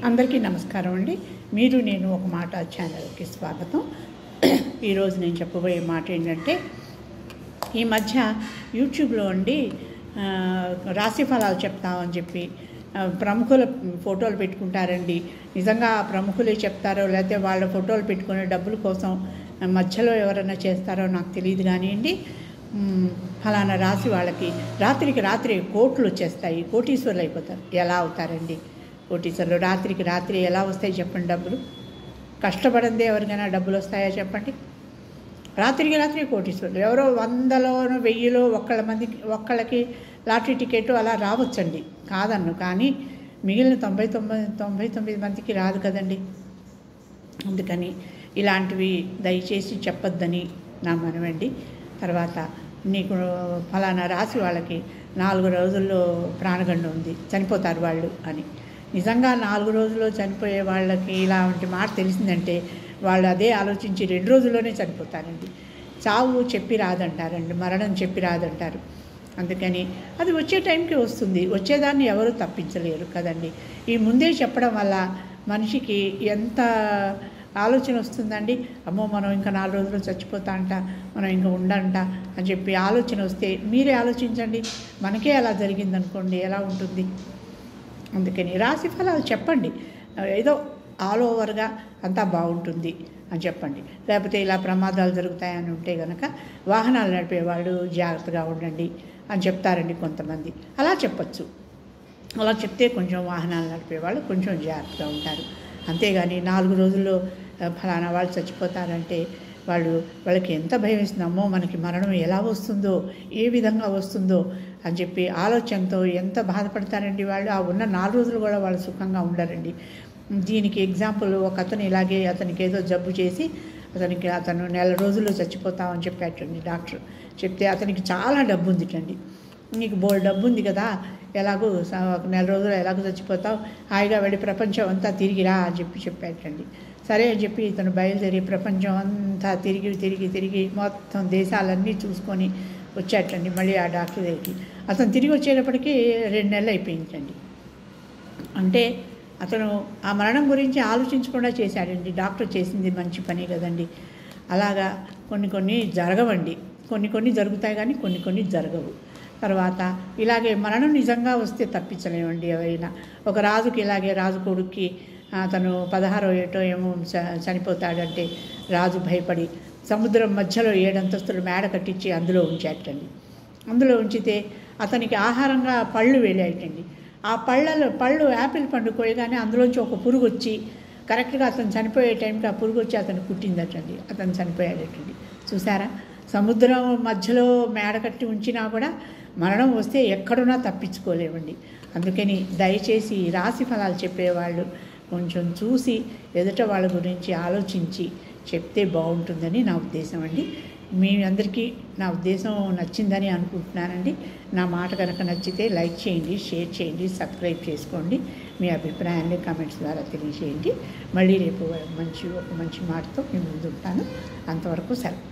అందరికీ నమస్కారం అండి. మీరు నేను ఒక మాట ఛానల్కి స్వాగతం. ఈరోజు నేను చెప్పబోయే మాట ఏంటంటే, ఈ మధ్య యూట్యూబ్లో అండి రాశి ఫలాలు చెప్తామని చెప్పి ప్రముఖుల ఫోటోలు పెట్టుకుంటారండి. నిజంగా ఆ ప్రముఖులే చెప్తారో లేకపోతే వాళ్ళ ఫోటోలు పెట్టుకునే డబ్బుల కోసం మధ్యలో ఎవరైనా చేస్తారో నాకు తెలియదు కానివ్వండి. ఫలానా రాశి వాళ్ళకి రాత్రికి రాత్రి కోట్లు వచ్చేస్తాయి, కోటీశ్వరులు అయిపోతారు. ఎలా అవుతారండి కోటీశ్వరులు? రాత్రికి రాత్రి ఎలా వస్తాయి చెప్పండి డబ్బులు? కష్టపడిందే ఎవరికైనా డబ్బులు వస్తాయా చెప్పండి? రాత్రికి రాత్రి కోటీశ్వరులు. ఎవరో 100లో 1000లో ఒక్కళ్ళకి లాటరీ టికెట్ అలా రావచ్చండి, కాదన్ను. కానీ మిగిలిన 99 మందికి రాదు కదండి. అందుకని ఇలాంటివి దయచేసి చెప్పొద్దని నా మనవండి. తర్వాత నీకు ఫలానా రాసి వాళ్ళకి 4 రోజుల్లో ప్రాణగండం ఉంది, చనిపోతారు వాళ్ళు అని. నిజంగా 4 రోజుల్లో చనిపోయే వాళ్ళకి ఇలాంటి మాట తెలిసిందంటే వాళ్ళు అదే ఆలోచించి 2 రోజుల్లోనే చనిపోతారండి. చావు చెప్పి రాదంటారండి, మరణం చెప్పి రాదంటారు. అందుకని అది వచ్చే టైంకి వస్తుంది, వచ్చేదాన్ని ఎవరు తప్పించలేరు కదండి. ఈ ముందే చెప్పడం వల్ల మనిషికి ఎంత ఆలోచన వస్తుందండి. అమ్మో మనం ఇంకా 4 రోజులు చచ్చిపోతా అంట, మనం ఇంకా ఉండంట అని చెప్పి ఆలోచన వస్తే మీరే ఆలోచించండి. మనకే అలా జరిగిందనుకోండి ఎలా ఉంటుంది? అందుకని రాశి ఫలాలు చెప్పండి, ఏదో ఆల్ ఓవర్గా అంతా బాగుంటుంది అని చెప్పండి. లేకపోతే ఇలా ప్రమాదాలు జరుగుతాయని ఉంటే కనుక వాహనాలు నడిపేవాళ్ళు జాగ్రత్తగా ఉండండి అని చెప్తారండి కొంతమంది. అలా చెప్పచ్చు. అలా చెప్తే కొంచెం వాహనాలు నడిపేవాళ్ళు కొంచెం జాగ్రత్తగా ఉంటారు. అంతేగాని 4 రోజుల్లో ఫలానా వాళ్ళు చచ్చిపోతారంటే వాళ్ళకి ఎంత భయం వేస్తుంది. అమ్మో మనకి మరణం ఎలా వస్తుందో, ఏ విధంగా వస్తుందో అని చెప్పి ఆలోచనతో ఎంత బాధపడతారండి వాళ్ళు. ఆ ఉన్న 4 రోజులు కూడా వాళ్ళు సుఖంగా ఉండరండి. దీనికి ఎగ్జాంపుల్ ఒక అతను ఇలాగే అతనికి ఏదో జబ్బు చేసి అతను 1 రోజుల్లో చచ్చిపోతామని చెప్పాటండి డాక్టర్. చెప్తే అతనికి చాలా డబ్బు ఉందిటండి. నీకు బోల్డ్ డబ్బు ఉంది కదా, ఎలాగో 1 రోజులు ఎలాగో చచ్చిపోతావు, హాయిగా వెళ్ళి ప్రపంచం అంతా తిరిగిరా అని చెప్పాటండి. సరే అని చెప్పి ఇతను బయలుదేరి ప్రపంచం అంతా తిరిగి మొత్తం దేశాలన్నీ చూసుకొని వచ్చాటండి. మళ్ళీ ఆ డాక్టర్ దగ్గరికి అతను తిరిగి వచ్చేటప్పటికి 2 నెలలు అయిపోయిందండి. అంటే అతను ఆ మరణం గురించి ఆలోచించకుండా చేశాడండి. డాక్టర్ చేసింది మంచి పని కదండి. అలాగా కొన్ని జరగవండి, కొన్ని జరుగుతాయి కానీ కొన్ని జరగవు. తర్వాత ఇలాగే మరణం నిజంగా వస్తే తప్పించలేమండి ఎవరైనా. ఒక రాజుకి ఇలాగే రాజు కొడుక్కి అతను 16వ ఏటో ఏమో చనిపోతాడంటే రాజు భయపడి సముద్రం మధ్యలో 7 అంతస్తులు మేడ కట్టించి అందులో ఉంచేటండి. అందులో ఉంచితే అతనికి ఆహారంగా పళ్ళు వెళ్ళేటండి. ఆ పళ్ళు యాపిల్ పండు కోయగానే అందులోంచి ఒక పురుగు వచ్చి కరెక్ట్గా అతను చనిపోయే టైంకి ఆ పురుగు వచ్చి అతను కుట్టిందటండి. అతను చనిపోయాడటండి. చూసారా, సముద్రం మధ్యలో మేడ కట్టి ఉంచినా కూడా మరణం వస్తే ఎక్కడున్నా తప్పించుకోలేమండి. అందుకని దయచేసి రాశి ఫలాలు చెప్పేవాళ్ళు కొంచెం చూసి ఎదుట వాళ్ళ గురించి ఆలోచించి చెప్తే బాగుంటుందని నా ఉద్దేశం అండి. మీ అందరికీ నా ఉద్దేశం నచ్చిందని అనుకుంటున్నానండి. నా మాట కనుక నచ్చితే లైక్ చేయండి, షేర్ చేయండి, సబ్స్క్రైబ్ చేసుకోండి. మీ అభిప్రాయాన్ని కామెంట్స్ ద్వారా తెలియజేయండి. మళ్ళీ రేపు ఒక మంచి మాటతో మీ ముందు ఉంటాను. అంతవరకు సెలవు.